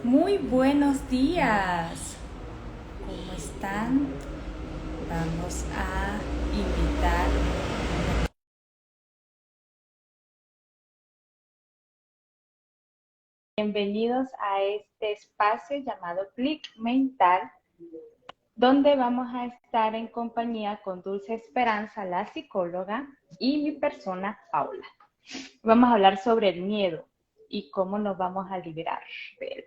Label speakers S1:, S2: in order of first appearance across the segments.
S1: Muy buenos días. ¿Cómo están? Vamos a invitar. Bienvenidos a este espacio llamado Click Mental, donde vamos a estar en compañía con Dulce Esperanza, la psicóloga, y mi persona, Paula. Vamos a hablar sobre el miedo y cómo nos vamos a liberar de él.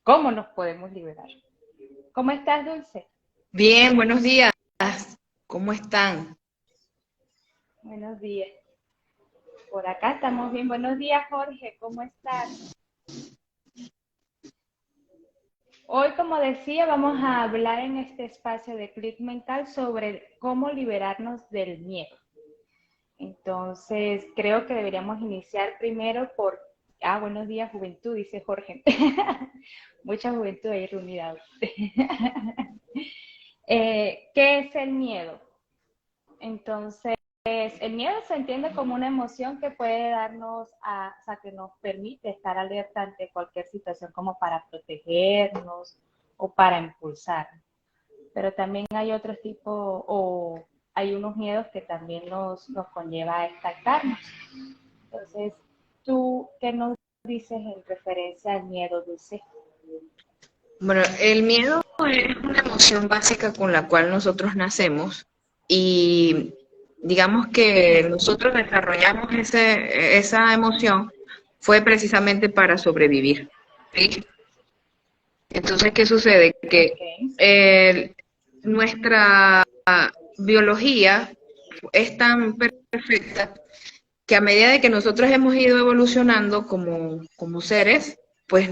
S1: ¿Cómo nos podemos liberar? ¿Cómo estás, Dulce?
S2: Bien, buenos días. ¿Cómo están?
S1: Buenos días. Por acá estamos bien. Buenos días, Jorge. ¿Cómo estás? Hoy, como decía, vamos a hablar en este espacio de Click Mental sobre cómo liberarnos del miedo. Entonces, creo que deberíamos iniciar primero por... buenos días, juventud, dice Jorge. Mucha juventud ahí reunida. ¿Qué es el miedo? Entonces, el miedo se entiende como una emoción que puede darnos, o sea, que nos permite estar alerta ante cualquier situación como para protegernos o para impulsar. Pero también hay otros tipos o hay unos miedos que también nos conlleva a estancarnos. Entonces, ¿tú qué nos dices en referencia al miedo, Dulce?
S2: Bueno, el miedo es una emoción básica con la cual nosotros nacemos y digamos que nosotros desarrollamos esa emoción fue precisamente para sobrevivir, ¿sí? Entonces, ¿qué sucede? Que
S1: Ok,
S2: eh, nuestra biología es tan perfecta que a medida de que nosotros hemos ido evolucionando como seres, pues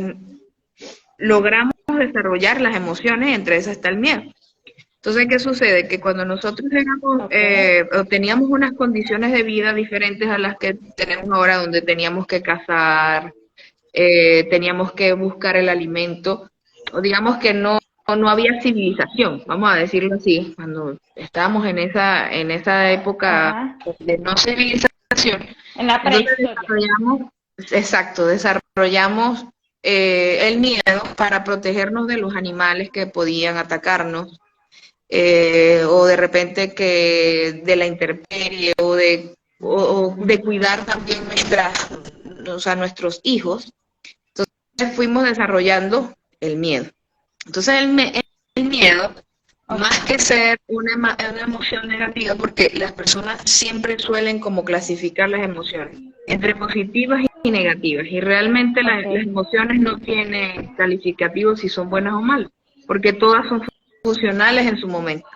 S2: logramos desarrollar las emociones, entre esas está el miedo. Entonces, ¿qué sucede? Que cuando nosotros
S1: ok,
S2: o teníamos unas condiciones de vida diferentes a las que tenemos ahora, donde teníamos que cazar, teníamos que buscar el alimento, o digamos que no había civilización, vamos a decirlo así, cuando estábamos en esa época
S1: ajá,
S2: de no civilización,
S1: en la
S2: entonces
S1: prehistoria.
S2: desarrollamos el miedo para protegernos de los animales que podían atacarnos, o de repente que de la intemperie, o de cuidar también o sea, nuestros hijos. Entonces fuimos desarrollando el miedo. Entonces el miedo,
S1: Ok,
S2: más que ser una emoción negativa, porque las personas siempre suelen como clasificar las emociones entre positivas y negativas, y realmente
S1: ok,
S2: las emociones no tienen calificativos si son buenas o malas, porque todas son funcionales en su momento.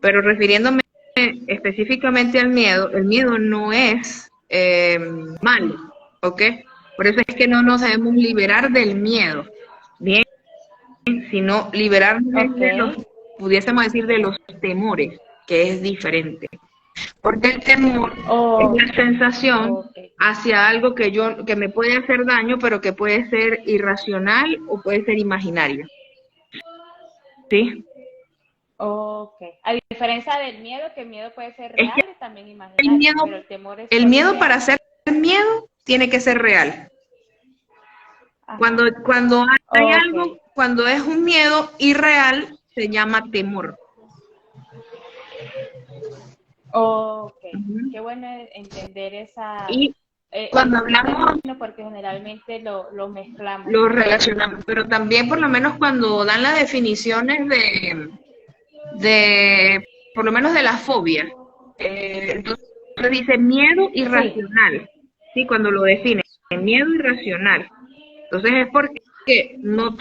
S2: Pero refiriéndome específicamente al miedo, el miedo no es malo, ¿ok? Por eso es que no nos debemos liberar del miedo, bien, sino liberarnos
S1: ok,
S2: de los, pudiésemos decir, de los temores, que es diferente. Porque el temor es
S1: oh,
S2: la sensación
S1: ok,
S2: hacia algo que me puede hacer daño, pero que puede ser irracional o puede ser imaginario, ¿sí?
S1: ok. A diferencia del miedo, que el miedo puede ser
S2: Es que
S1: real y también
S2: el
S1: imaginario,
S2: miedo,
S1: pero el temor
S2: el
S1: puede
S2: miedo
S1: ser,
S2: para ser miedo tiene que ser real.
S1: ajá,
S2: Cuando hay
S1: ok,
S2: algo, cuando es un miedo irreal, se llama temor.
S1: ok.
S2: Ujú.
S1: Qué bueno entender esa,
S2: Y cuando
S1: ese
S2: hablamos
S1: término porque generalmente lo mezclamos.
S2: lo relacionamos, pero también por lo menos cuando dan las definiciones de por lo menos de la fobia, entonces dice miedo
S1: Sí,
S2: irracional, ¿sí? Cuando lo definen, miedo irracional. Entonces es porque
S1: ok,
S2: no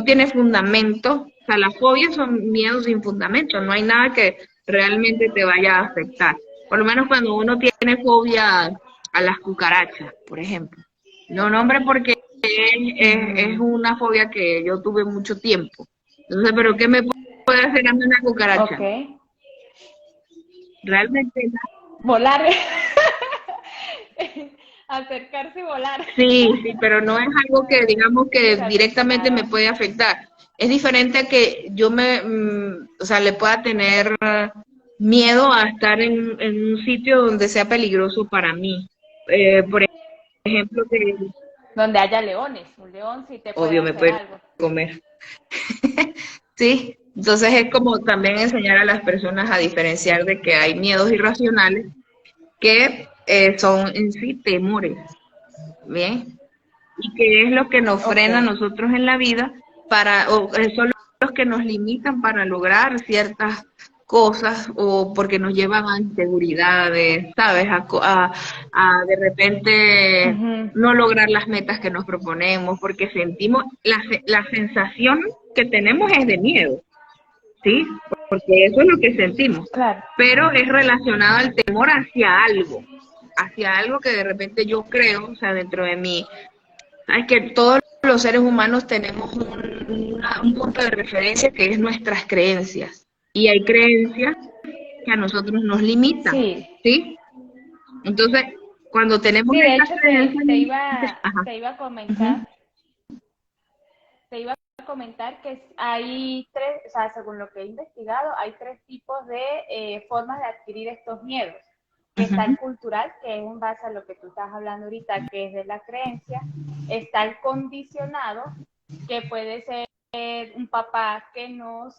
S2: tiene fundamento, o sea, las fobias son miedos sin fundamento, no hay nada que realmente te vaya a afectar. Por lo menos cuando uno tiene fobia a las cucarachas, por ejemplo. Lo nombre porque es
S1: ujú,
S2: una fobia que yo tuve mucho tiempo. Entonces, ¿pero qué me puede hacer a mí una
S1: ok.
S2: cucaracha? Realmente
S1: Volar, acercarse y volar.
S2: sí, sí, pero no es algo que digamos que
S1: Realmente
S2: directamente me
S1: nada.
S2: puede afectar. Es diferente a que yo o sea, le pueda tener miedo a estar en un sitio donde sea peligroso para mí. Por ejemplo, que
S1: donde haya leones. Un león sí te puede
S2: obvio me
S1: hacer
S2: puede
S1: algo.
S2: comer. Sí, entonces es como también enseñar a las personas a diferenciar de que hay miedos irracionales que son en sí temores, ¿bien? Y que es lo que nos
S1: Ok,
S2: frena a nosotros en la vida o son los que nos limitan para lograr ciertas cosas o porque nos llevan a inseguridades, ¿sabes? A de repente
S1: ujú,
S2: no lograr las metas que nos proponemos porque sentimos, la sensación que tenemos es de miedo, ¿sí? Porque eso es lo que sentimos,
S1: claro,
S2: pero es relacionado al temor hacia algo que de repente yo creo, o sea, dentro de mí. Sabes que todos los seres humanos tenemos un punto de referencia que es nuestras creencias. Y hay creencias que a nosotros nos limitan,
S1: sí.
S2: ¿sí? Entonces, cuando tenemos
S1: Sí, de
S2: estas
S1: hecho
S2: creencias limitantes, ajá,
S1: te iba a
S2: ujú,
S1: comentar, te iba a comentar que hay tres, o sea, según lo que he investigado, hay tres tipos de formas de adquirir estos miedos. Que está el
S2: ujú,
S1: cultural, que es en base a lo que tú estás hablando ahorita, que es de la creencia. Está el condicionado, que puede ser un papá que nos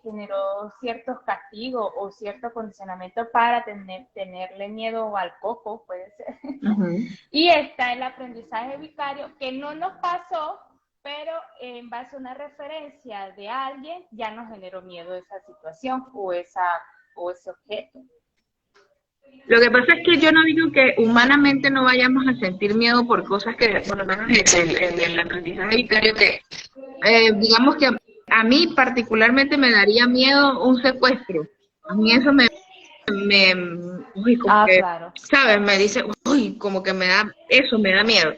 S1: generó ciertos castigos o cierto condicionamiento para tenerle miedo al coco, puede ser.
S2: ujú.
S1: Y está el aprendizaje vicario, que no nos pasó, pero en base a una referencia de alguien ya nos generó miedo esa situación o ese objeto.
S2: Lo que pasa es que yo no digo que humanamente no vayamos a sentir miedo por cosas que, por lo menos el aprendizaje vicario, que digamos que a mí particularmente me daría miedo un secuestro. A mí eso me, uy, como
S1: Ah,
S2: que,
S1: claro.
S2: ¿sabes? Me dice, uy, como que eso me da miedo.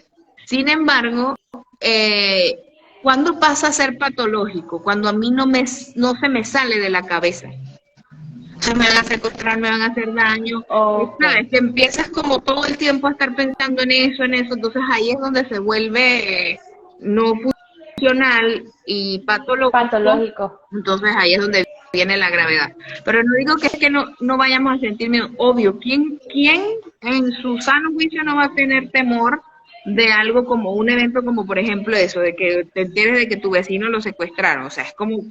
S2: Sin embargo, eh, ¿cuándo pasa a ser patológico? Cuando a mí no se me sale de la cabeza. O sea, me van a secuestrar, me van a hacer daño.
S1: Ok.
S2: ¿Sabes? Que empiezas como todo el tiempo a estar pensando en eso, entonces ahí es donde se vuelve no funcional y patológico,
S1: Patológico.
S2: entonces ahí es donde viene la gravedad. Pero no digo que es que no vayamos a sentir miedo, obvio, ¿quién en su sano juicio no va a tener temor de algo como un evento como por ejemplo eso, de que te enteres de que tu vecino lo secuestraron? O sea, es como,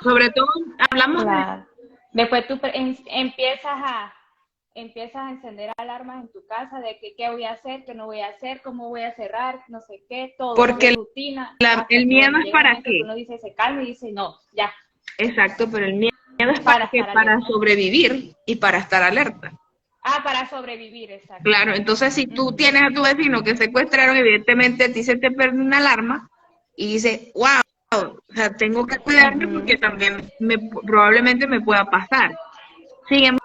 S2: sobre todo, hablamos de...
S1: Claro. Después tú empiezas a encender alarmas en tu casa de que qué voy a hacer, qué no voy a hacer, cómo voy a cerrar, no sé qué, todo,
S2: Porque
S1: tu rutina,
S2: el
S1: hasta que,
S2: miedo
S1: bueno,
S2: es
S1: llega un
S2: para
S1: momento que
S2: qué.
S1: uno dice, se calma y dice, no, ya,
S2: Exacto, pero el miedo es para
S1: para
S2: qué,
S1: estar
S2: para
S1: alerta.
S2: sobrevivir y para estar alerta.
S1: Ah, para sobrevivir, exacto.
S2: Claro, entonces si tú
S1: Ujú,
S2: tienes a tu vecino que secuestraron, evidentemente a ti se te prende una alarma y dices, wow, o sea, tengo que cuidarme porque
S1: ujú.
S2: también probablemente me pueda pasar. Sin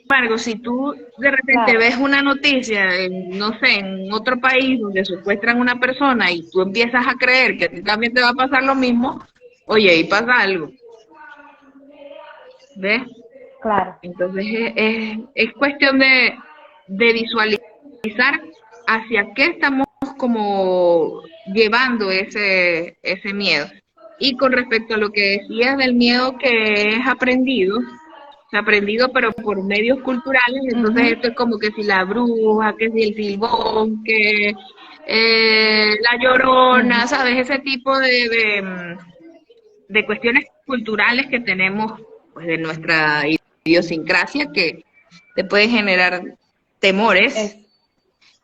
S2: embargo, si tú de repente
S1: Claro.
S2: ves una noticia, no sé, en otro país donde secuestran a una persona y tú empiezas a creer que a ti también te va a pasar lo mismo, oye, y pasa algo, ¿ves?
S1: Claro.
S2: Entonces es cuestión de visualizar hacia qué estamos como llevando ese miedo. Y con respecto a lo que decías del miedo que es aprendido, o sea, aprendido pero por medios culturales, entonces
S1: Ujú,
S2: esto es como que si la bruja, que si el silbón, que la llorona,
S1: ujú.
S2: ¿sabes? Ese tipo de cuestiones culturales que tenemos pues de nuestra idiosincrasia que te pueden generar temores
S1: Es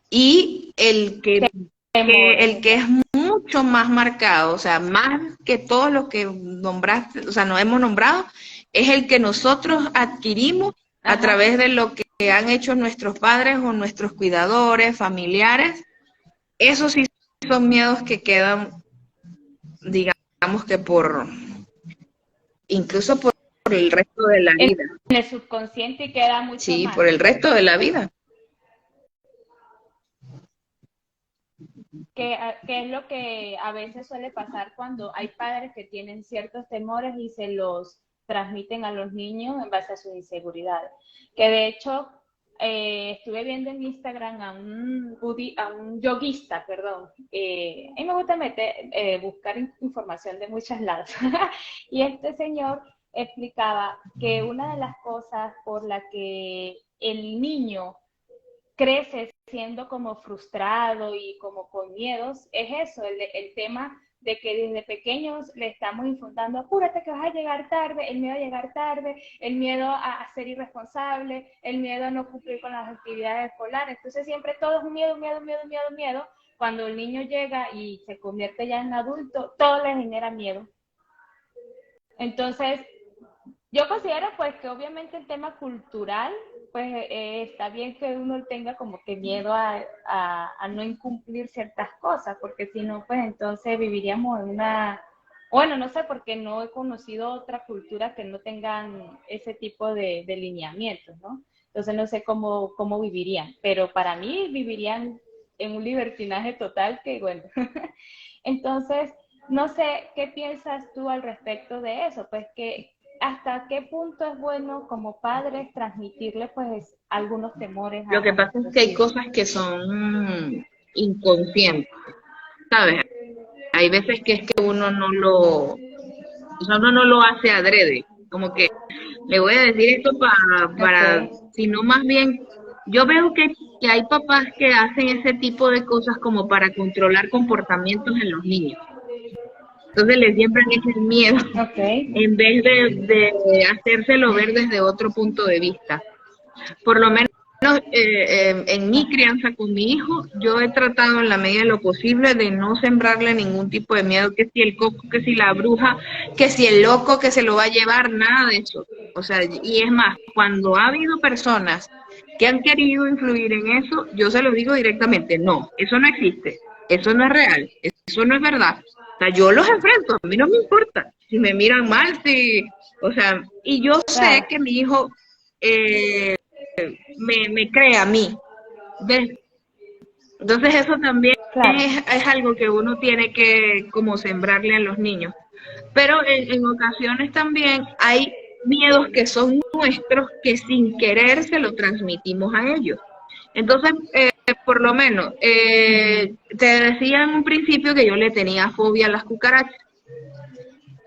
S2: y
S1: temores,
S2: el que es
S1: exacto.
S2: mucho más marcado, o sea, más que todos los que nombraste, o sea, nos hemos nombrado, es el que nosotros adquirimos a
S1: Ajá,
S2: través de lo que han hecho nuestros padres o nuestros cuidadores, familiares. Esos sí son miedos que quedan, digamos que incluso por el resto de la
S1: en
S2: vida.
S1: el subconsciente queda mucho
S2: Sí,
S1: más.
S2: por el resto de la vida.
S1: Que es lo que a veces suele pasar cuando hay padres que tienen ciertos temores y se los transmiten a los niños en base a sus inseguridades. Que de hecho, estuve viendo en Instagram a un yoguista, perdón. A mí me gusta buscar información de muchos lados. Y este señor explicaba que una de las cosas por la que el niño crece siendo como frustrado y como con miedos, es eso, el tema de que desde pequeños le estamos infundando, apúrate que vas a llegar tarde, el miedo a llegar tarde, el miedo a ser irresponsable, el miedo a no cumplir con las actividades escolares. Entonces siempre todo es un miedo, miedo, miedo, miedo, miedo. Cuando el niño llega y se convierte ya en adulto, todo le genera miedo. Entonces, yo considero pues que obviamente el tema cultural, pues está bien que uno tenga como que miedo a no incumplir ciertas cosas, porque si no, pues entonces viviríamos en una, bueno, no sé, porque no he conocido otra cultura que no tengan ese tipo de lineamientos, ¿no? Entonces no sé cómo vivirían, pero para mí vivirían en un libertinaje total que, bueno, entonces, no sé, ¿qué piensas tú al respecto de eso? Pues que hasta qué punto es bueno como padres transmitirle pues algunos temores
S2: Lo que
S1: a
S2: pasa es
S1: nuestros
S2: que hay
S1: hijos.
S2: cosas que son inconscientes, ¿sabes? Hay veces que es que uno no lo hace adrede, como que le voy a decir esto para,
S1: Ok,
S2: sino más bien, yo veo que hay papás que hacen ese tipo de cosas como para controlar comportamientos en los niños. Entonces les siembran ese miedo
S1: ok,
S2: en vez de hacérselo ver desde otro punto de vista. Por lo menos en mi crianza con mi hijo, yo he tratado en la medida de lo posible de no sembrarle ningún tipo de miedo, que si el coco, que si la bruja, que si el loco que se lo va a llevar, nada de eso. O sea, y es más, cuando ha habido personas que han querido influir en eso, yo se lo digo directamente, no, eso no existe, eso no es real, eso no es verdad. O sea, yo los enfrento, a mí no me importa si me miran mal, si, o sea, y yo sé
S1: claro,
S2: que mi hijo me cree a mí. ¿Ves? Entonces eso también
S1: claro,
S2: es algo que uno tiene que como sembrarle a los niños. Pero en ocasiones también hay miedos que son nuestros que sin querer se lo transmitimos a ellos. Entonces, por lo menos, te decía en un principio que yo le tenía fobia a las cucarachas.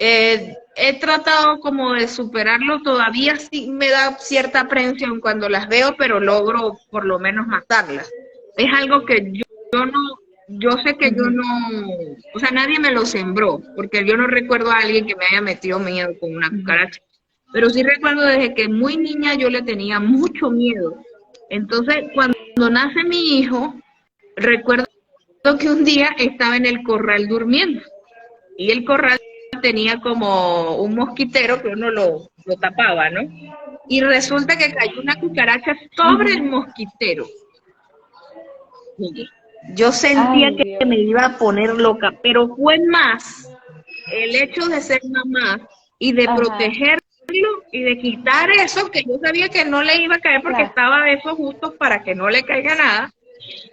S2: He tratado como de superarlo, todavía sí me da cierta aprensión cuando las veo, pero logro por lo menos matarlas. Es algo que yo no, yo sé que yo no, o sea, nadie me lo sembró, porque yo no recuerdo a alguien que me haya metido miedo con una cucaracha, pero sí recuerdo desde que muy niña yo le tenía mucho miedo. Entonces, cuando nace mi hijo, recuerdo que un día estaba en el corral durmiendo y el corral tenía como un mosquitero que uno lo tapaba, ¿no? Y resulta que cayó una cucaracha sobre el mosquitero. Yo sentía
S1: ay
S2: que me
S1: Dios,
S2: iba a poner loca, pero fue más el hecho de ser mamá y de
S1: ajá,
S2: protegerlo y de quitar eso que yo sabía que no le iba a caer porque
S1: claro,
S2: estaba de eso justo para que no le caiga nada.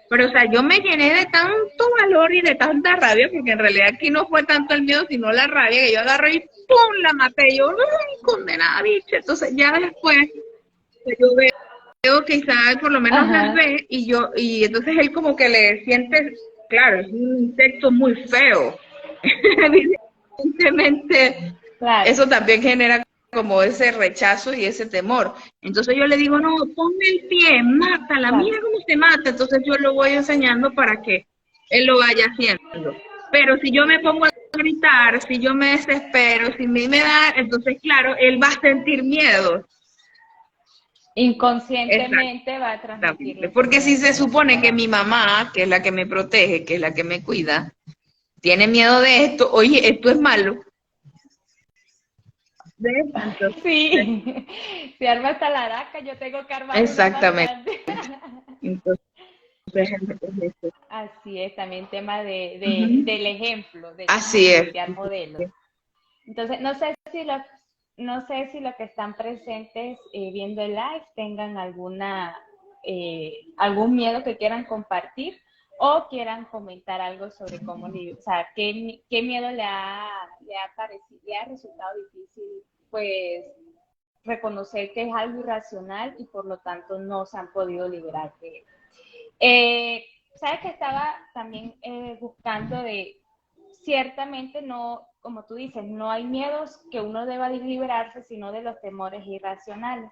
S2: Pero, o sea, yo me llené de tanto valor y de tanta rabia, porque en realidad aquí no fue tanto el miedo, sino la rabia, que yo agarré y ¡pum! La maté. Yo, ¡ay, condenada bicha! Entonces, ya después, pues, yo veo que Isaac por lo menos las
S1: ajá,
S2: ve, y entonces él como que le siente, claro, es un insecto muy feo. Evidentemente,
S1: claro,
S2: eso también genera como ese rechazo y ese temor. Entonces yo le digo, no, ponme el pie, mátala,
S1: claro,
S2: mira cómo se mata. Entonces yo lo voy enseñando para que él lo vaya haciendo. Pero si yo me pongo a gritar, si yo me desespero, si a mí me da, entonces claro, él va a sentir miedo.
S1: inconscientemente va a transmitirle
S2: Exactamente.
S1: ese
S2: Porque
S1: miedo
S2: si se
S1: también a sus
S2: supone que
S1: papás.
S2: mi mamá, que es la que me protege, que es la que me cuida, tiene miedo de esto, oye, esto es malo. ¿Ves? Entonces,
S1: Sí, si armas talaraca, yo tengo que armar una más
S2: exactamente.
S1: grande.
S2: Entonces, es eso.
S1: Así es, también tema
S2: Ujú.
S1: del ejemplo, de
S2: Así es.
S1: copiar modelos. Entonces, no sé si los que están presentes viendo el live tengan algún miedo que quieran compartir o quieran comentar algo sobre o sea, qué miedo le ha resultado difícil, pues, reconocer que es algo irracional y por lo tanto no se han podido liberar de él. Sabes que estaba también buscando ciertamente no, como tú dices, no hay miedos que uno deba liberarse, sino de los temores irracionales.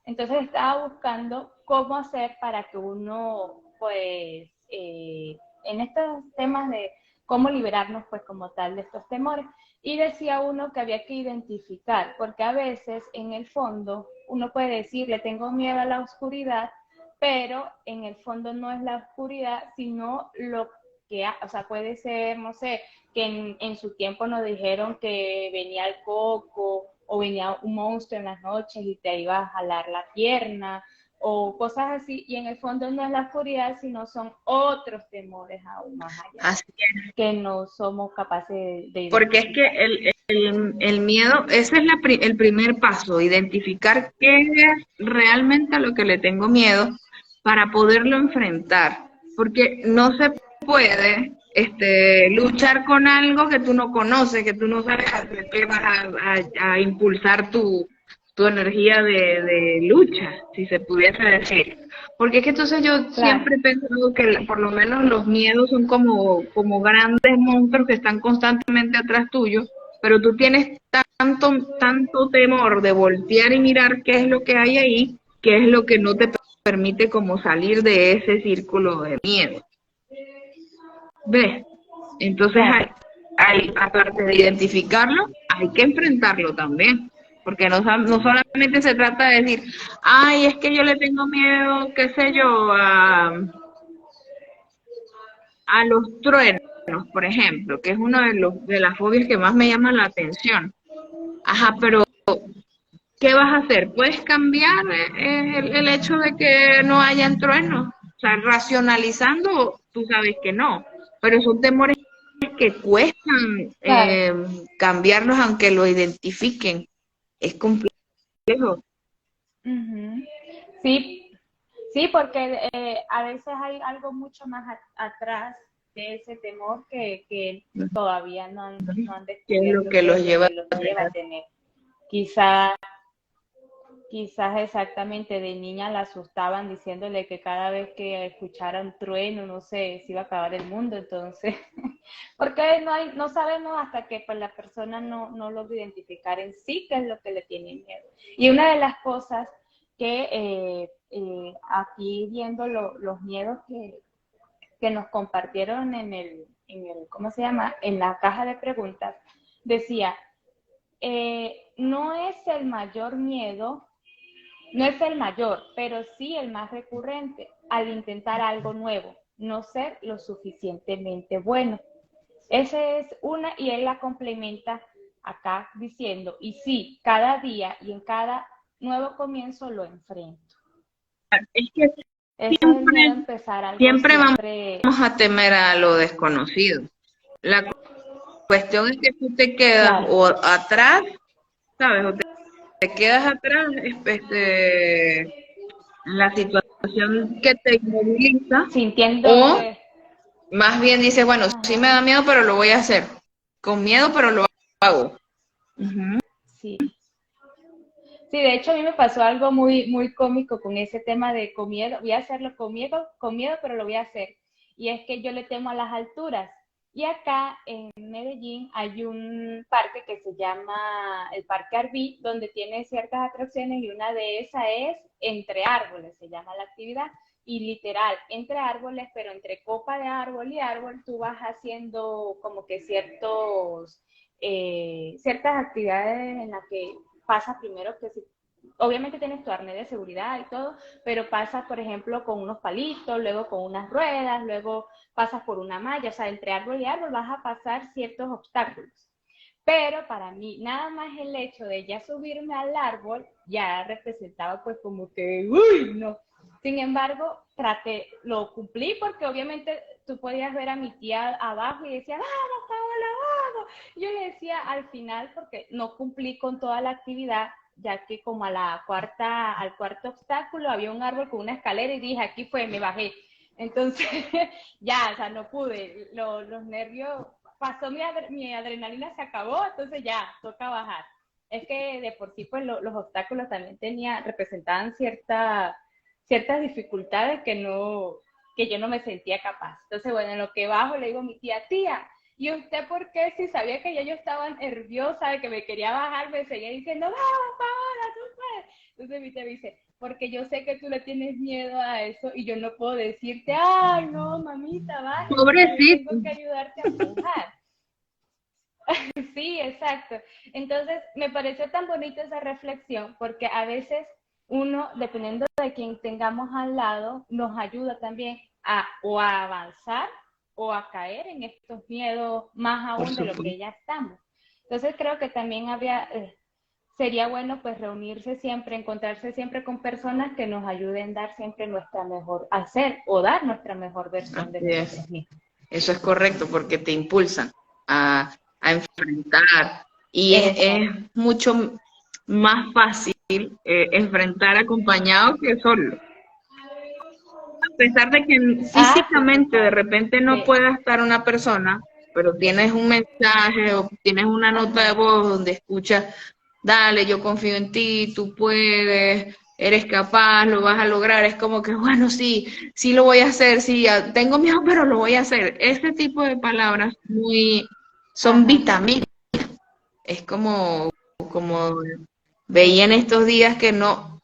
S1: Entonces estaba buscando cómo hacer para que uno, pues, en estos temas de cómo liberarnos, pues, como tal, de estos temores. Y decía uno que había que identificar, porque a veces, en el fondo, uno puede decir, le tengo miedo a la oscuridad, pero en el fondo no es la oscuridad, sino lo que, o sea, puede ser, no sé, que en su tiempo nos dijeron que venía el coco o venía un monstruo en las noches y te iba a jalar la pierna o cosas así, y en el fondo no es la oscuridad, sino son otros temores aún más allá,
S2: Así es.
S1: que no somos capaces de
S2: Porque es que
S1: identificar.
S2: el miedo, ese es el primer paso, identificar qué es realmente a lo que le tengo miedo para poderlo enfrentar. Porque no se puede luchar con algo que tú no conoces, que tú no sabes a qué vas a impulsar tu energía de lucha, si se pudiese decir. Porque es que entonces yo
S1: Claro.
S2: siempre he pensado que por lo menos los miedos son como grandes monstruos que están constantemente atrás tuyo, pero tú tienes tanto temor de voltear y mirar qué es lo que hay ahí, que es lo que no te permite como salir de ese círculo de miedo. ¿Ves? Entonces,
S1: Claro.
S2: aparte de identificarlo, hay que enfrentarlo también. Porque no solamente se trata de decir, ay, es que yo le tengo miedo, qué sé yo, a los truenos, por ejemplo, que es uno de las fobias que más me llaman la atención. Ajá, pero ¿qué vas a hacer? ¿Puedes cambiar el hecho de que no hayan truenos? O sea, racionalizando, tú sabes que no, pero son temores que cuestan
S1: Claro.
S2: cambiarlos aunque lo identifiquen. Es complejo.
S1: Uh-huh. Sí, sí, porque a veces hay algo mucho más atrás de ese temor que todavía no han
S2: ¿Qué es lo
S1: descubierto
S2: que
S1: qué
S2: los
S1: es lo
S2: lleva
S1: que
S2: a
S1: los lleva a
S2: tener?
S1: tener. Quizás Quizás exactamente de niña la asustaban diciéndole que cada vez que escuchara un trueno, no sé, se iba a acabar el mundo, entonces, porque no sabemos hasta que pues, la persona no logra identificar en sí qué es lo que le tiene miedo. Y una de las cosas que aquí viendo los miedos que nos compartieron ¿cómo se llama? En la caja de preguntas, decía, no es el mayor miedo, no es el mayor, pero sí el más recurrente al intentar algo nuevo, no ser lo suficientemente bueno. Esa es una y él la complementa acá diciendo, y sí, cada día y en cada nuevo comienzo lo enfrento.
S2: Es que
S1: Ese es el miedo a
S2: siempre,
S1: empezar algo
S2: siempre
S1: siempre,
S2: vamos a temer a lo desconocido. La cuestión es que tú te quedas
S1: claro,
S2: o atrás, ¿sabes? O te quedas atrás, en la situación que te inmoviliza,
S1: sintiendo
S2: o
S1: que,
S2: más bien dices, bueno, sí me
S1: ajá,
S2: da miedo, pero lo voy a hacer. Con miedo, pero lo hago. Ujú.
S1: sí. Sí, de hecho a mí me pasó algo muy cómico con ese tema de con miedo, voy a hacerlo con miedo, pero lo voy a hacer. Y es que yo le temo a las alturas. Y acá en Medellín hay un parque que se llama el Parque Arví, donde tiene ciertas atracciones y una de esas es entre árboles, se llama la actividad. Y literal, entre árboles, pero entre copa de árbol y árbol, tú vas haciendo como que ciertas actividades en las que pasa primero que si obviamente tienes tu arnés de seguridad y todo, pero pasas, por ejemplo, con unos palitos, luego con unas ruedas, luego pasas por una malla, o sea, entre árbol y árbol vas a pasar ciertos obstáculos. Pero para mí, nada más el hecho de ya subirme al árbol ya representaba pues como que, uy, no. Sin embargo, lo cumplí porque obviamente tú podías ver a mi tía abajo y decía, vamos, Paola, vamos. Y yo le decía al final, porque no cumplí con toda la actividad, ya que como al cuarto obstáculo había un árbol con una escalera y dije, aquí fue, me bajé. Entonces, ya, o sea, no pude, los nervios, pasó mi adrenalina, se acabó, entonces ya, toca bajar. Es que de por sí, pues los obstáculos también representaban ciertas dificultades que yo no me sentía capaz. Entonces, bueno, en lo que bajo le digo a mi tía, ¿y usted por qué? Si sabía que ya yo estaba nerviosa, de que me quería bajar, me seguía diciendo, vamos, Paola, tú puedes. Entonces mi tía me dice, porque yo sé que tú le tienes miedo a eso y yo no puedo decirte, ay, no, mamita, baja, porque yo
S2: Pobrecito.
S1: tengo que ayudarte a empujar. Sí, exacto. Entonces, me pareció tan bonita esa reflexión, porque a veces uno, dependiendo de quien tengamos al lado, nos ayuda también o a avanzar o a caer en estos miedos más
S2: Por
S1: aún de lo que
S2: supuesto.
S1: ya estamos. Entonces, creo que también sería bueno pues reunirse siempre, encontrarse siempre con personas que nos ayuden a dar siempre nuestra mejor, hacer o dar nuestra mejor versión de
S2: Así es.
S1: nosotros mismos.
S2: Eso es correcto porque te impulsan a enfrentar y es
S1: Exacto.
S2: mucho más fácil enfrentar acompañado que solo. A pesar de que
S1: Ah, sí,
S2: físicamente de
S1: total.
S2: repente no
S1: De,
S2: pueda estar una persona, pero tienes un mensaje o tienes una nota de
S1: ajá.
S2: voz donde escuchas, dale, yo confío en ti, tú puedes, eres capaz, lo vas a lograr. Es como que, bueno, sí, sí lo voy a hacer, sí, tengo miedo, pero lo voy a hacer. Este tipo de palabras son
S1: Ajá.
S2: vitaminas. Es como veía en estos días que no,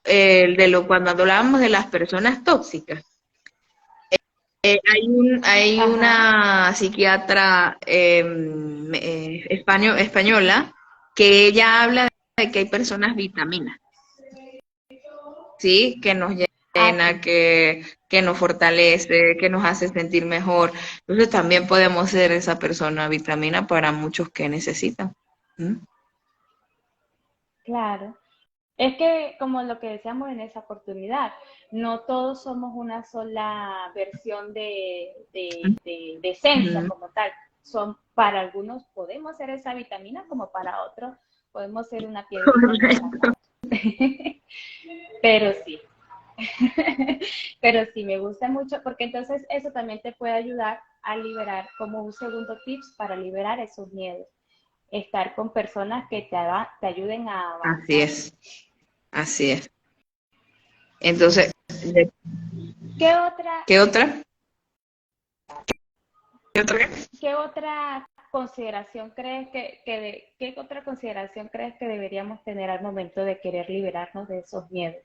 S2: cuando hablábamos de las personas tóxicas. Hay
S1: Ajá.
S2: una psiquiatra española que ella habla de que hay personas vitaminas, ¿sí? Que nos
S1: Ah,
S2: llena,
S1: sí.
S2: que nos fortalece, que nos hace sentir mejor. Entonces también podemos ser esa persona vitamina para muchos que necesitan. ¿Mm?
S1: Claro. Es que, como lo que decíamos en esa oportunidad, no todos somos una sola versión de esencia
S2: Ujú.
S1: como tal. Para algunos podemos ser esa vitamina, como para otros podemos ser una piedrita en el
S2: Correcto.
S1: zapato. Pero sí, pero sí, me gusta mucho porque entonces eso también te puede ayudar a liberar como un segundo tips para liberar esos miedos. Estar con personas que te ayuden a
S2: Así
S1: avanzar.
S2: es, así es. Entonces, ¿de
S1: ¿Qué otra,
S2: ¿qué otra? ¿Qué otra?
S1: qué otra consideración crees qué otra consideración crees que deberíamos tener al momento de querer liberarnos de esos miedos?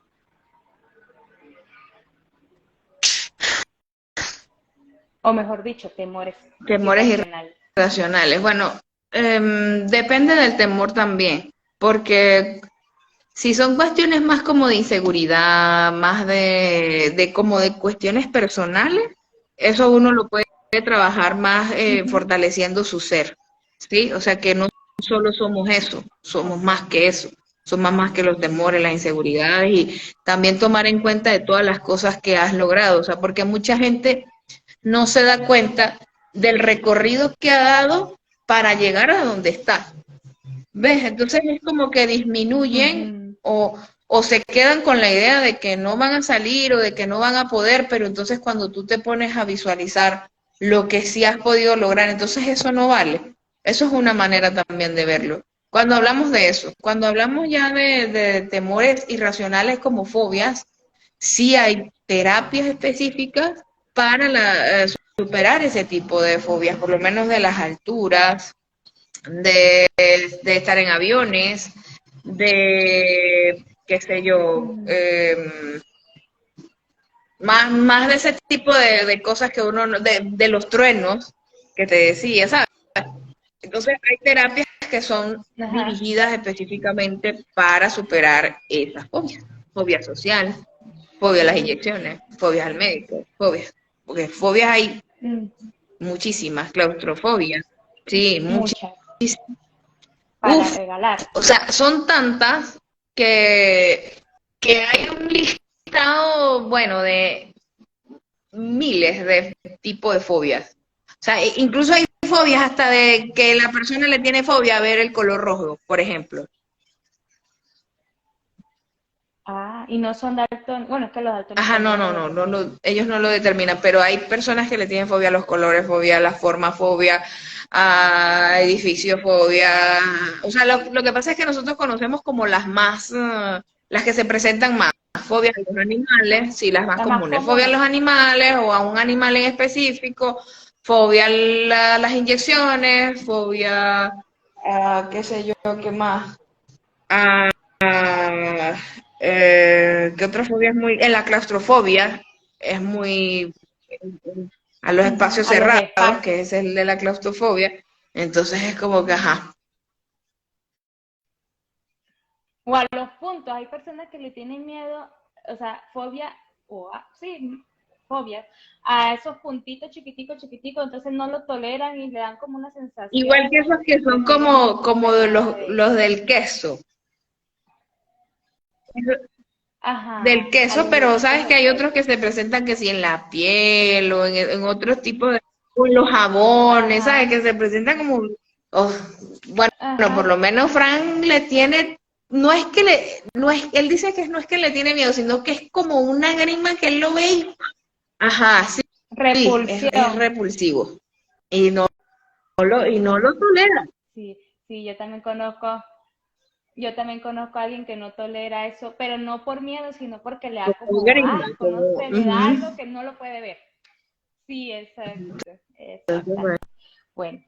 S1: O mejor dicho, temores
S2: Temores
S1: irracionales.
S2: irracionales. Bueno, depende del temor también, porque si son cuestiones más como de inseguridad, más de como de cuestiones personales, eso uno lo puede trabajar más
S1: Uh -huh.
S2: fortaleciendo su ser, ¿sí? O sea que no solo somos eso, somos
S1: Ok.
S2: más que eso, somos más que los temores, las inseguridades y también tomar en cuenta de todas las cosas que has logrado, o sea, porque mucha gente no se da cuenta del recorrido que ha dado para llegar a donde está. ¿Ves? Entonces es como que
S1: Uh
S2: disminuyen
S1: -huh.
S2: o se quedan con la idea de que no van a salir o de que no van a poder, pero entonces cuando tú te pones a visualizar lo que sí has podido lograr, entonces eso no vale. Eso es una manera también de verlo. Cuando hablamos de eso, cuando hablamos ya de temores irracionales como fobias, sí hay terapias específicas para superar ese tipo de fobias, por lo menos de las alturas, de estar en aviones, de, qué sé yo, más de ese tipo de cosas que uno, de los truenos que te decía, ¿sabes? Entonces hay terapias que son
S1: Ajá.
S2: dirigidas específicamente para superar esas fobias. Fobia social, fobia a las inyecciones, fobias al médico, fobias. Porque fobias hay
S1: Mm,
S2: muchísimas, claustrofobia, sí,
S1: muchas.
S2: muchísimas.
S1: Para
S2: Uf,
S1: regalar.
S2: o sea, son tantas que hay un listado, bueno, de miles de tipos de fobias. O sea, incluso hay fobias hasta de que la persona le tiene fobia a ver el color rojo, por ejemplo.
S1: Ah, y no son daltónicos. Bueno, es que los
S2: Ajá,
S1: daltónicos no lo determinan.
S2: ellos no lo determinan, pero hay personas que le tienen fobia a los colores, fobia a la forma, fobia a edificios, fobia. O sea, lo que pasa es que nosotros conocemos como las que se presentan más. Fobia a los animales, sí, las más
S1: Las más
S2: comunes. Fobia a los
S1: comunes.
S2: animales o a un animal en específico, fobia a las inyecciones, fobia a, qué sé yo, qué más, a ¿Qué otra fobia es muy? En la claustrofobia es muy a los espacios
S1: A los
S2: cerrados,
S1: espacios.
S2: que es el de la claustrofobia. Entonces es como que, ajá.
S1: O a los puntos. Hay personas que le tienen miedo, o sea, fobia, sí, fobia, a esos puntitos chiquiticos, chiquiticos, entonces no lo toleran y le dan como una
S2: Igual que
S1: sensación
S2: esos que
S1: y
S2: son
S1: prefieren no
S2: como
S1: comer
S2: de
S1: nada de eso.
S2: los del queso. Del
S1: Ajá, a
S2: queso,
S1: los
S2: pero
S1: huesitos
S2: sabes que
S1: del
S2: hay otros
S1: queso.
S2: que se presentan que sí en la piel o en otros tipos de, o en los jabones, ¿sabes?
S1: Ajá,
S2: Que se presentan como, oh, bueno, por
S1: ajá,
S2: lo menos Frank le tiene, no es que le, no es, él dice que no es que le tiene miedo, sino que es como una grima que él lo ve y, ajá, sí, sí, es
S1: repulsión.
S2: repulsivo y y no lo tolera.
S1: Sí, sí, yo también conozco a alguien que no tolera eso, pero no por miedo, sino porque le da
S2: Como
S1: como
S2: grima,
S1: asco, no
S2: como,
S1: sé, le da
S2: ujú.
S1: algo que no lo puede ver. Sí, exacto,
S2: Entonces, bueno,
S1: exactamente. Bueno,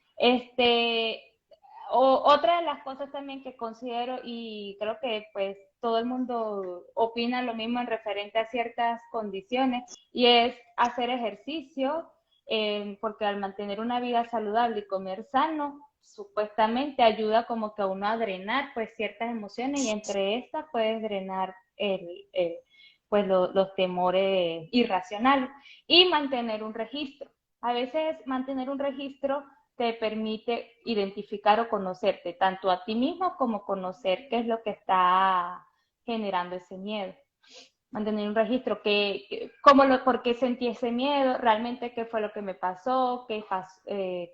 S1: otra de las cosas también que considero y creo que pues todo el mundo opina lo mismo en referente a ciertas condiciones y es hacer ejercicio, porque al mantener una vida saludable y comer sano, supuestamente ayuda como que a uno a drenar pues ciertas emociones y entre estas puedes drenar pues los temores irracionales y mantener un registro. A veces mantener un registro te permite identificar o conocerte tanto a ti mismo como conocer qué es lo que está generando ese miedo. Mantener un registro, por qué sentí ese miedo, realmente qué fue lo que me pasó,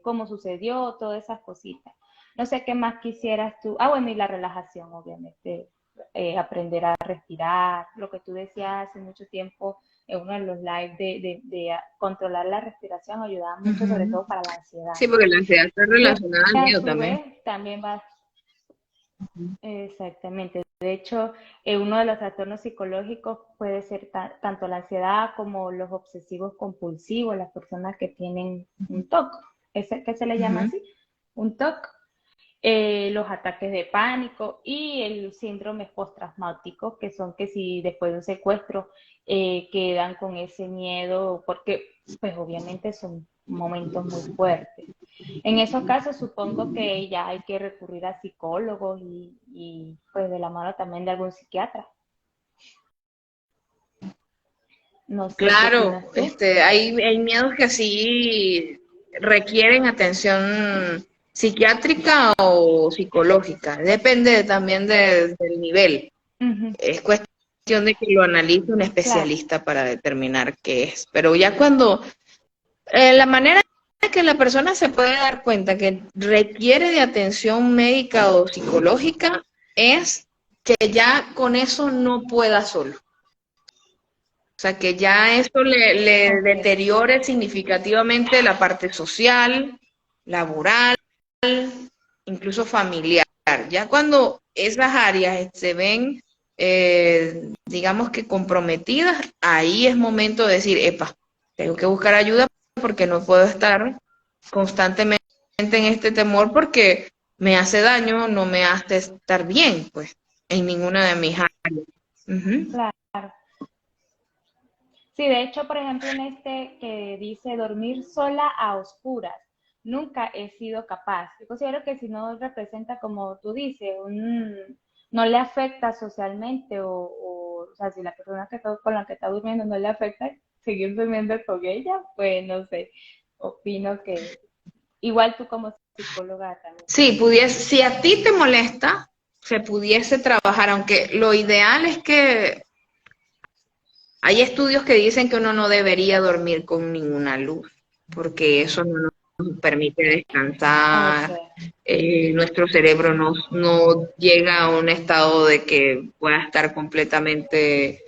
S1: cómo sucedió, todas esas cositas. No sé qué más quisieras tú. Bueno, y la relajación, obviamente. Aprender a respirar, lo que tú decías hace mucho tiempo en uno de los lives de controlar la respiración ayudaba mucho, sobre
S2: ujú.
S1: todo para la ansiedad.
S2: Sí, porque la ansiedad está
S1: Que
S2: relacionada al
S1: a
S2: miedo
S1: su
S2: también.
S1: vez también va, exactamente. De hecho, uno de los trastornos psicológicos puede ser tanto la ansiedad como los obsesivos compulsivos, las personas que tienen un TOC, que se le llama
S2: Ujú.
S1: así, un TOC, los ataques de pánico y el síndrome postraumático, que son que si después de un secuestro quedan con ese miedo, porque pues obviamente son momentos muy fuertes. En esos casos supongo que ya hay que recurrir a psicólogos y pues de la mano también de algún psiquiatra. No sé qué
S2: Claro,
S1: opinas tú.
S2: hay miedos que sí requieren atención psiquiátrica o psicológica, depende también del nivel.
S1: Ujú,
S2: Es cuestión de que lo analice un
S1: claro,
S2: especialista para determinar qué es. Pero ya cuando la manera en que la persona se puede dar cuenta que requiere de atención médica o psicológica es que ya con eso no pueda solo. O sea, que ya eso le
S1: ok.
S2: deteriore significativamente la parte social, laboral, incluso familiar. Ya cuando esas áreas se ven, digamos que comprometidas, ahí es momento de decir, epa, tengo que buscar ayuda porque no puedo estar constantemente en este temor porque me hace daño, no me hace estar bien, pues, en ninguna de mis áreas. Ujú.
S1: Claro. Sí, de hecho, por ejemplo, en este que dice dormir sola a oscuras, nunca he sido capaz. Yo considero que si no representa, como tú dices, no le afecta socialmente o sea, si la persona con la que está durmiendo no le afecta seguir durmiendo con ella, pues no sé, opino que igual tú como psicóloga también.
S2: Sí, si a ti te molesta, se pudiese trabajar, aunque lo ideal es que hay estudios que dicen que uno no debería dormir con ninguna luz, porque eso no nos permite
S1: Ok.
S2: descansar, nuestro cerebro no llega a un estado de que pueda estar completamente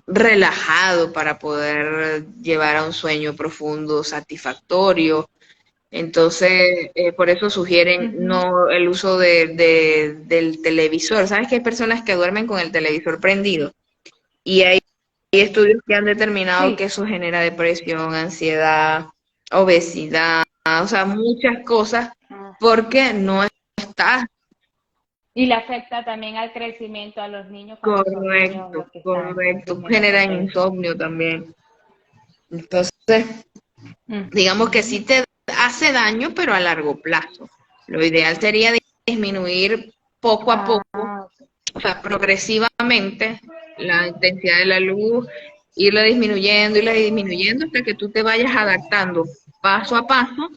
S2: relajado para poder llevar a un sueño profundo, satisfactorio. Entonces, por eso sugieren
S1: Ujú.
S2: no el uso del televisor. ¿Sabes que hay personas que duermen con el televisor prendido? Y hay estudios que han determinado que
S1: Sí,
S2: eso genera depresión, ansiedad, obesidad, o sea, muchas cosas,
S1: ah,
S2: porque no estás
S1: Y le afecta también al crecimiento a los niños cuando son niños
S2: Correcto,
S1: los que están
S2: correcto.
S1: sufriendo por
S2: Generan
S1: eso.
S2: insomnio también. Entonces, digamos que sí te hace daño, pero a largo plazo. Lo ideal sería disminuir poco a poco,
S1: Ah, ok.
S2: o sea, progresivamente la intensidad de la luz, irla disminuyendo hasta que tú te vayas adaptando paso a paso,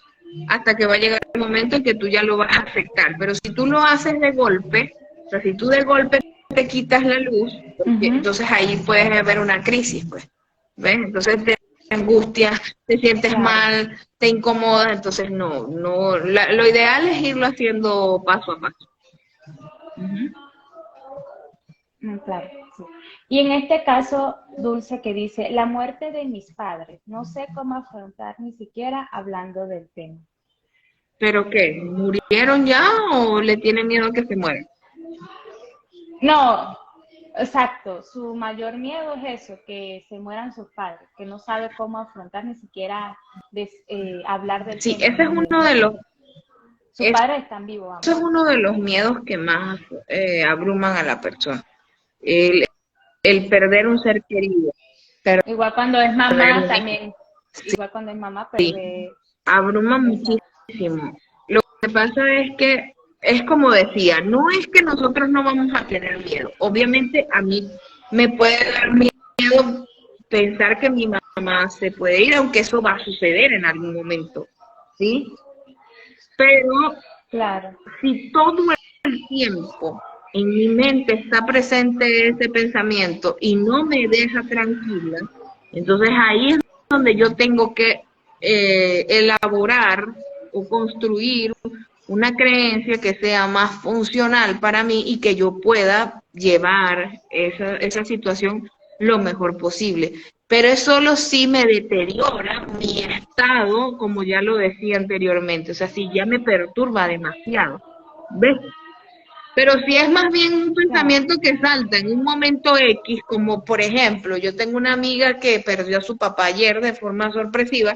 S2: hasta que va a llegar el momento en que tú ya lo vas a afectar. Pero si tú lo haces de golpe, o sea, si tú de golpe te quitas la luz,
S1: Ujú,
S2: entonces ahí puedes haber una crisis, pues. ¿Ves? Entonces te angustias, te sientes
S1: claro.
S2: mal, te incomodas, entonces lo ideal es irlo haciendo paso a paso. Ujú.
S1: Claro, sí. Y en este caso, Dulce, que dice, la muerte de mis padres, no sé cómo afrontar ni siquiera hablando del tema.
S2: ¿Pero qué? ¿Murieron ya o le tienen miedo a que se mueran?
S1: No, exacto, su mayor miedo es eso, que se mueran sus padres, que no sabe cómo afrontar ni siquiera hablar del
S2: Sí,
S1: tema, porque sus
S2: ese
S1: padres están vivos,
S2: es
S1: vamos.
S2: uno de los miedos que más abruman a la persona. El, el perder un ser querido,
S1: Igual cuando es
S2: perder
S1: mamá
S2: un hijo.
S1: también, igual cuando es mamá
S2: Sí,
S1: perder
S2: abruma
S1: esa.
S2: muchísimo. Lo que pasa es que, es como decía, no es que nosotros no vamos a tener miedo. Obviamente a mí me puede dar miedo pensar que mi mamá se puede ir, aunque eso va a suceder en algún momento, ¿sí? Pero
S1: Claro,
S2: si todo el tiempo en mi mente está presente ese pensamiento y no me deja tranquila, entonces ahí es donde yo tengo que elaborar o construir una creencia que sea más funcional para mí y que yo pueda llevar esa situación lo mejor posible. Pero eso solo si me deteriora mi estado, como ya lo decía anteriormente, o sea, si ya me perturba demasiado. ¿Ves? Pero si es más bien un
S1: claro.
S2: pensamiento que salta en un momento X, como por ejemplo, yo tengo una amiga que perdió a su papá ayer de forma sorpresiva,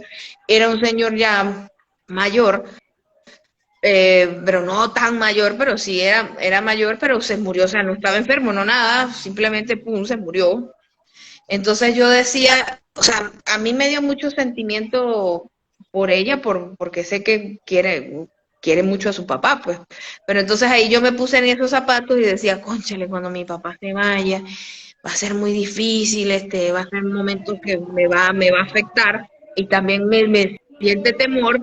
S2: era un señor ya mayor, pero no tan mayor, pero sí era mayor, pero se murió, o sea, no estaba enfermo, no nada, simplemente pum, se murió. Entonces yo decía, o sea, a mí me dio mucho sentimiento por ella, porque sé que quiere mucho a su papá, pues. Pero entonces ahí yo me puse en esos zapatos y decía, cónchale, cuando mi papá se vaya, va a ser muy difícil, va a ser un momento que me va a afectar y también me siente temor,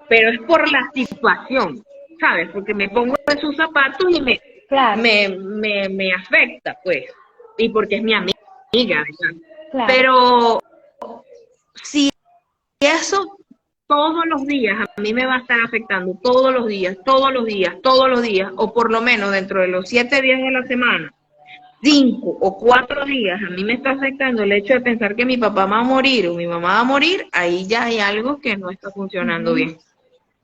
S2: pero es por la situación, ¿sabes? Porque me pongo en sus zapatos y
S1: Claro,
S2: me afecta, pues, y porque es mi amiga, ¿verdad?
S1: claro,
S2: Pero si eso todos los días a mí me va a estar afectando, todos los días, todos los días, todos los días, o por lo menos dentro de los 7 días de la semana, 5 o 4 días, a mí me está afectando el hecho de pensar que mi papá va a morir o mi mamá va a morir, ahí ya hay algo que no está funcionando
S1: ujú,
S2: bien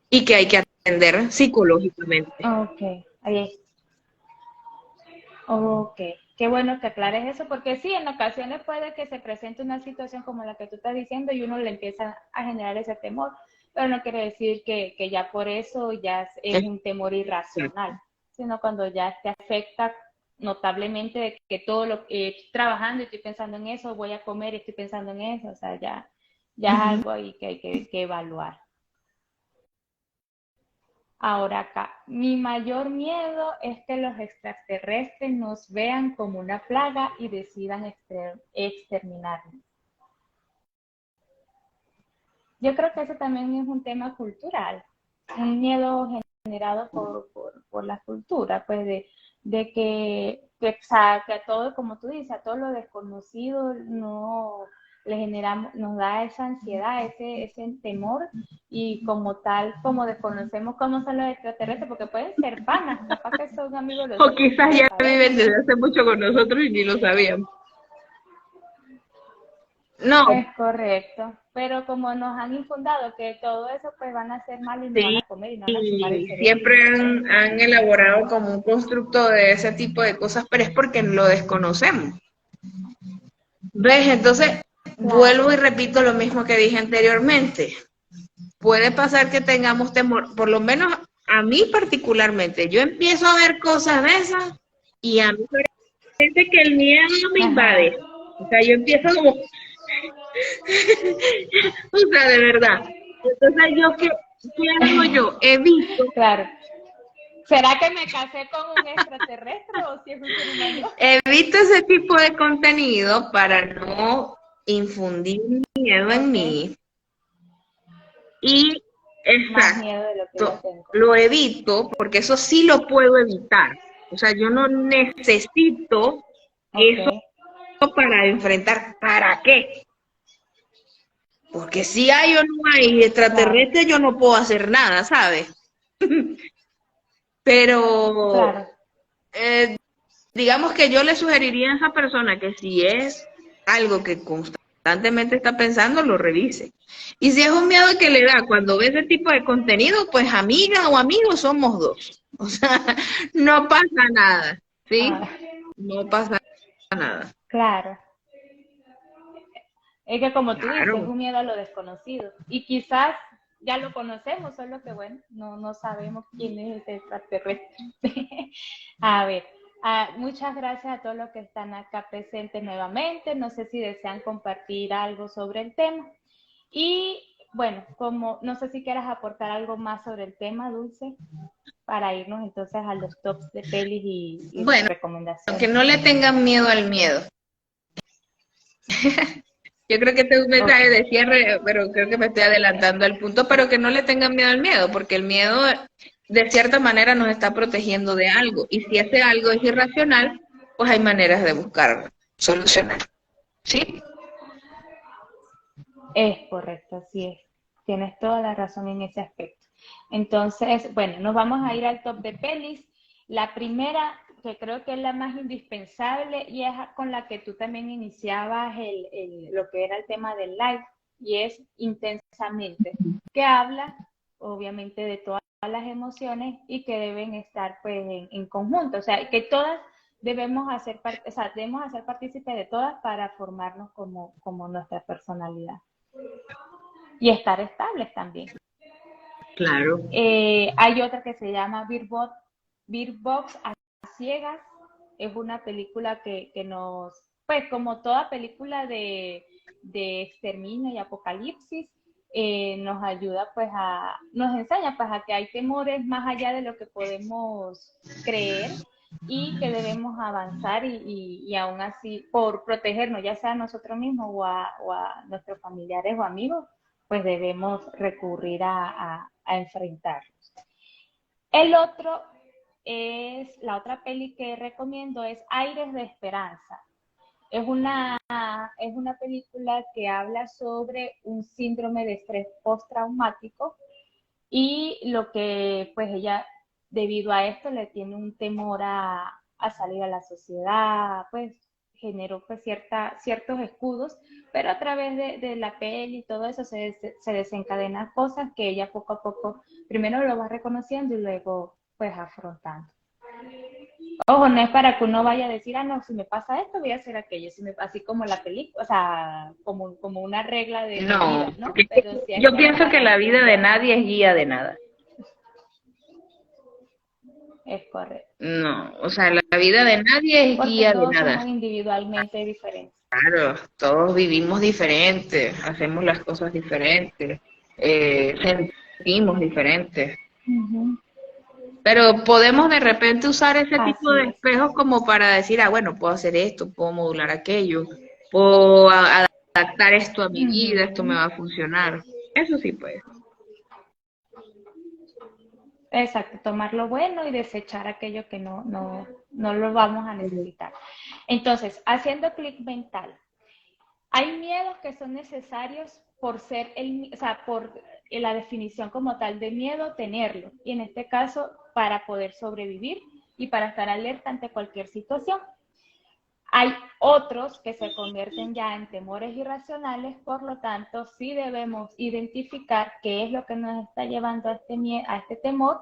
S2: y que hay que atender psicológicamente.
S1: ok, ahí, ok. Qué bueno que aclares eso, porque sí, en ocasiones puede que se presente una situación como la que tú estás diciendo y uno le empieza a generar ese temor, pero no quiere decir que ya por eso ya es un temor irracional, sino cuando ya te afecta notablemente de que todo lo que estoy trabajando y estoy pensando en eso, voy a comer y estoy pensando en eso, o sea, ya es
S2: Ujú.
S1: algo ahí que hay que evaluar. Ahora acá, mi mayor miedo es que los extraterrestres nos vean como una plaga y decidan exterminarnos. Yo creo que eso también es un tema cultural, un miedo generado por la cultura, pues o sea, que a todo, como tú dices, a todo lo desconocido no le generamos, nos da esa ansiedad, ese temor, y como tal, como desconocemos cómo son los extraterrestres, porque pueden ser panas, capaz que son amigos de
S2: O
S1: nosotros y ni
S2: quizás
S1: lo
S2: ya
S1: sabemos.
S2: viven desde hace mucho con nosotros y ni lo sabíamos. No,
S1: Es correcto, pero como nos han infundado que todo eso pues van a hacer mal y no van
S2: sí,
S1: a comer y no van a chupar el
S2: y
S1: cerebro y
S2: siempre
S1: no sé qué.
S2: han elaborado como un constructo de ese tipo de cosas, pero es porque lo desconocemos. ¿Ves? Entonces,
S1: Claro,
S2: vuelvo y repito lo mismo que dije anteriormente. Puede pasar que tengamos temor, por lo menos a mí particularmente, yo empiezo a ver cosas de esas y a mí me parece que el miedo me invade.
S1: Ajá,
S2: O sea, yo empiezo como, o sea, de verdad. Entonces, ¿qué hago yo? Evito,
S1: claro. ¿Será que me casé con un extraterrestre o si es un ser humano?
S2: evito ese tipo de contenido para no infundir miedo en
S1: Ok,
S2: mí. Y,
S1: más miedo de lo que ya
S2: exacto,
S1: tengo.
S2: lo evito porque eso sí lo puedo evitar. O sea, yo no necesito
S1: Ok,
S2: eso para enfrentar. ¿Para qué? Porque si hay o no hay
S1: claro,
S2: extraterrestre, yo no puedo hacer nada, ¿sabes? Pero
S1: claro.
S2: eh, digamos que yo le sugeriría a esa persona que si es algo que constantemente está pensando, lo revise. Y si es un miedo que le da cuando ve ese tipo de contenido, pues amiga o amigo somos dos. O sea, no pasa nada, ¿sí?
S1: Ah,
S2: No pasa nada.
S1: claro. Es que como tú dices, es
S2: Claro.
S1: un miedo a lo desconocido. Y quizás ya lo conocemos, solo que bueno, no sabemos quién es ese extraterrestre. A ver, muchas gracias a todos los que están acá presentes nuevamente. No sé si desean compartir algo sobre el tema. Y bueno, como no sé si quieras aportar algo más sobre el tema, Dulce, para irnos entonces a los tops de pelis y
S2: Bueno, que
S1: recomendaciones.
S2: no le tengan miedo al miedo. Yo creo que este es un
S1: Ok,
S2: mensaje de cierre, pero creo que me estoy adelantando al punto, pero que no le tengan miedo al miedo, porque el miedo de cierta manera nos está protegiendo de algo, y si ese algo es irracional, pues hay maneras de buscar solucionar. ¿Sí?
S1: es correcto, así es. Tienes toda la razón en ese aspecto. Entonces, bueno, nos vamos a ir al top de pelis. La primera, que creo que es la más indispensable y es con la que tú también iniciabas lo que era el tema del live, y es Intensamente, que habla obviamente de todas las emociones y que deben estar pues en conjunto, o sea, que todas debemos hacer, o sea, debemos hacer partícipe de todas para formarnos como nuestra personalidad y estar estables también.
S2: Claro.
S1: Hay otra que se llama Beer Box a ciegas. Es una película que nos, pues como toda película de exterminio y apocalipsis, nos ayuda pues nos enseña pues a que hay temores más allá de lo que podemos creer y que debemos avanzar y aún así por protegernos, ya sea a nosotros mismos o a nuestros familiares o amigos, pues debemos recurrir a enfrentarlos. El otro la otra peli que recomiendo es Aires de Esperanza. Es una película que habla sobre un síndrome de estrés postraumático y lo que pues ella debido a esto le tiene un temor a salir a la sociedad, pues generó pues ciertos escudos, pero a través de la peli y todo eso se desencadenan cosas que ella poco a poco primero lo va reconociendo y luego pues afrontando. Ojo, no es para que uno vaya a decir, no, si me pasa esto, voy a hacer aquello, así como la película, o sea, como una regla de vida,
S2: No,
S1: ¿no?
S2: porque
S1: Pero sí es
S2: yo
S1: como
S2: pienso que
S1: para
S2: la vida de
S1: entender,
S2: nadie es guía de nada.
S1: es correcto.
S2: No, o sea, la vida de nadie es
S1: Porque
S2: guía de
S1: todos somos
S2: nada.
S1: individualmente diferentes.
S2: Claro, todos vivimos diferentes, hacemos las cosas diferentes, sentimos diferentes.
S1: Ujú.
S2: Pero podemos de repente usar ese tipo de
S1: Así es.
S2: espejos como para decir, bueno, puedo hacer esto, puedo modular aquello, puedo adaptar esto a mi vida, esto me
S1: Ujú.
S2: va a funcionar. Eso sí, pues.
S1: Exacto, tomar lo bueno y desechar aquello que no lo vamos a necesitar. Entonces, haciendo clic mental, hay miedos que son necesarios por ser o sea, por la definición como tal de miedo, tenerlo. Y en este caso, para poder sobrevivir y para estar alerta ante cualquier situación. Hay otros que se convierten ya en temores irracionales, por lo tanto, sí debemos identificar qué es lo que nos está llevando a este temor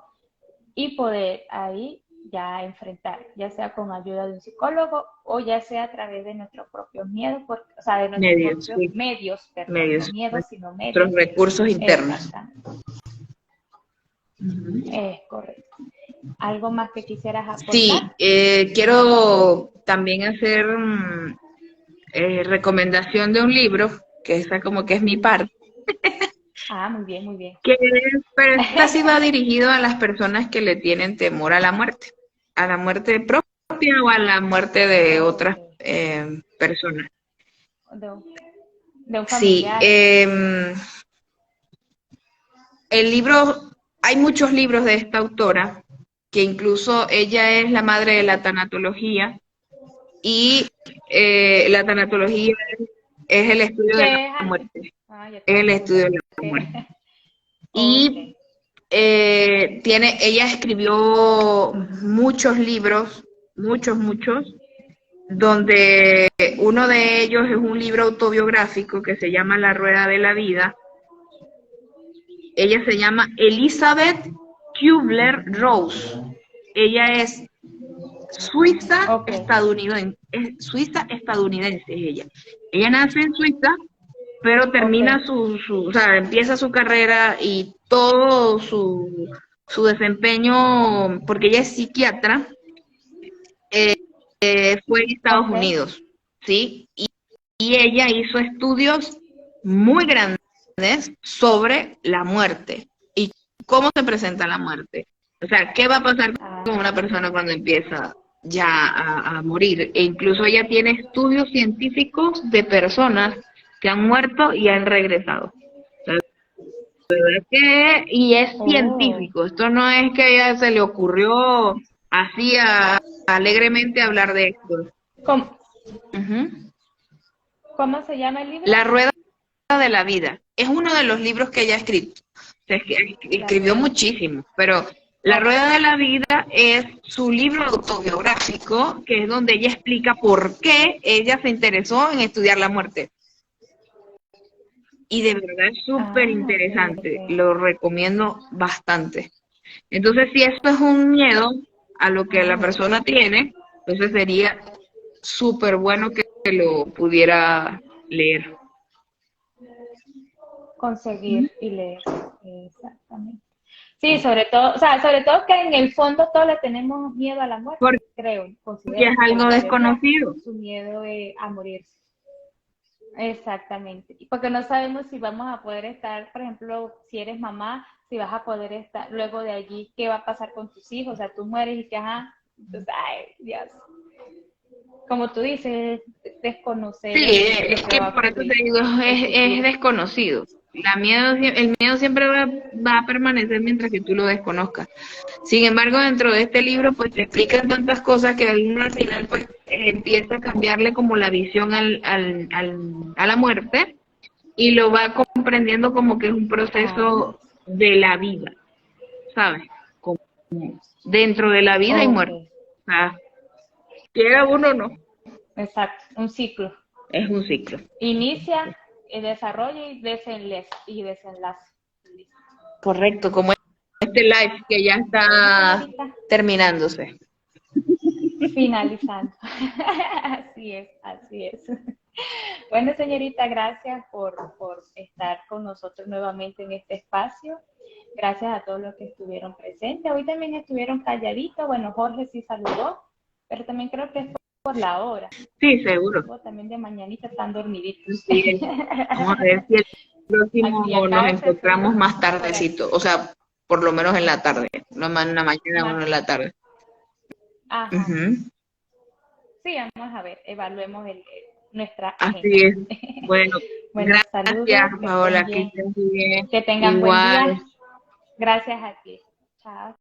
S1: y poder ahí ya enfrentar, ya sea con ayuda de un psicólogo o ya sea a través de nuestros propios miedos, o sea, de nuestros
S2: Medios,
S1: propios
S2: sí,
S1: medios, perdón, no
S2: medios,
S1: miedos, sino
S2: nuestros
S1: medios.
S2: recursos internos.
S1: Exactamente.
S2: Ujú.
S1: Es correcto. ¿Algo más que quisieras
S2: Sí,
S1: aportar?
S2: quiero también hacer recomendación de un libro, que esa como que es mi parte,
S1: Ah, muy bien, muy bien.
S2: pero esta sí va dirigido a las personas que le tienen temor a la muerte propia o a la muerte de otras
S1: Ok.
S2: personas.
S1: De un, de un
S2: Sí,
S1: familiar.
S2: el libro, hay muchos libros de esta autora, que incluso ella es la madre de la tanatología, y la tanatología es el estudio de
S1: ¿Qué es?
S2: la muerte,
S1: Ah, ya
S2: es
S1: te
S2: el estudio de
S1: entendí.
S2: la
S1: Ok.
S2: muerte.
S1: Ok.
S2: Y ella escribió muchos libros, muchos, donde uno de ellos es un libro autobiográfico que se llama La Rueda de la Vida. Ella se llama Elizabeth Kubler-Ross. Ella es
S1: Ok.
S2: Suiza estadounidense es ella. Ella nace en Suiza, pero
S1: Ok.
S2: termina o sea, empieza su carrera y todo su desempeño, porque ella es psiquiatra, fue en Estados
S1: Ok.
S2: Unidos, ¿sí? Y ella hizo estudios muy grandes sobre la muerte y cómo se presenta la muerte. O sea, ¿qué va a pasar con una
S1: Ah,
S2: persona cuando empieza ya a morir? E incluso ella tiene estudios científicos de personas que han muerto y han regresado. Y es
S1: oh.
S2: científico, esto no es que a ella se le ocurrió así alegremente hablar de esto.
S1: ¿Cómo,
S2: Ujú.
S1: cómo se llama el libro?
S2: La rueda de la vida es uno de los libros que ella ha escrito. O sea, es que
S1: La
S2: escribió
S1: rueda.
S2: muchísimo, pero La
S1: Ok.
S2: rueda de la vida es su libro autobiográfico, que es donde ella explica por qué ella se interesó en estudiar la muerte. Y de verdad es súper
S1: Ah, ok,
S2: interesante,
S1: ok.
S2: lo recomiendo bastante. Entonces, si esto es un miedo a lo que
S1: Ah,
S2: la
S1: bueno.
S2: persona tiene, entonces sería súper bueno que lo pudiera leer.
S1: Conseguir y leer. Exactamente. Sí, sobre todo, o sea, sobre todo que en el fondo todos le tenemos miedo a la muerte,
S2: Porque
S1: creo,
S2: es
S1: considero, o la
S2: algo
S1: mayoría,
S2: desconocido.
S1: su miedo a morirse. Exactamente. Y porque no sabemos si vamos a poder estar, por ejemplo, si eres mamá, si vas a poder estar luego de allí, qué va a pasar con tus hijos, o sea, tú mueres y que, ajá, entonces, ay, Dios, como tú dices, desconocer
S2: Sí,
S1: lo
S2: es
S1: que
S2: que
S1: va a
S2: por eso
S1: ocurrir,
S2: te digo,
S1: el
S2: es
S1: futuro.
S2: desconocido. El miedo siempre va a permanecer mientras que tú lo desconozcas. Sin embargo, dentro de este libro, pues te explican tantas cosas que uno al final, pues, empieza a cambiarle como la visión a la muerte y lo va comprendiendo como que es un
S1: Ah,
S2: proceso de la vida, ¿sabes? Como dentro de la vida y
S1: ok,
S2: muerte. O sea, quiera uno o no,
S1: exacto, un ciclo.
S2: es un ciclo.
S1: Inicia, desarrollo y desenlace.
S2: Correcto, como este live que ya
S1: Bueno,
S2: está
S1: señorita,
S2: terminándose.
S1: finalizando. Así es, así es. Bueno, señorita, gracias por estar con nosotros nuevamente en este espacio. Gracias a todos los que estuvieron presentes. Hoy también estuvieron calladitos. Bueno, Jorge sí saludó, pero también creo que es por la hora.
S2: Sí, seguro.
S1: Luego también de mañanita están dormiditos.
S2: Así es. Vamos a ver si el próximo
S1: Aquí
S2: nos
S1: acaba de ser
S2: encontramos
S1: frío
S2: más
S1: por aquí.
S2: tardecito, o sea, por lo menos en la tarde, no más en la mañana,
S1: Más,
S2: uno en la tarde.
S1: ajá.
S2: Ujú.
S1: Sí, vamos a ver, evaluemos nuestra
S2: Así
S1: agenda.
S2: es. Bueno,
S1: Bueno,
S2: gracias,
S1: saludos, que estén
S2: Paola, que
S1: bien,
S2: estés bien.
S1: que tengan buen
S2: Igual.
S1: día. Gracias a ti. Chao.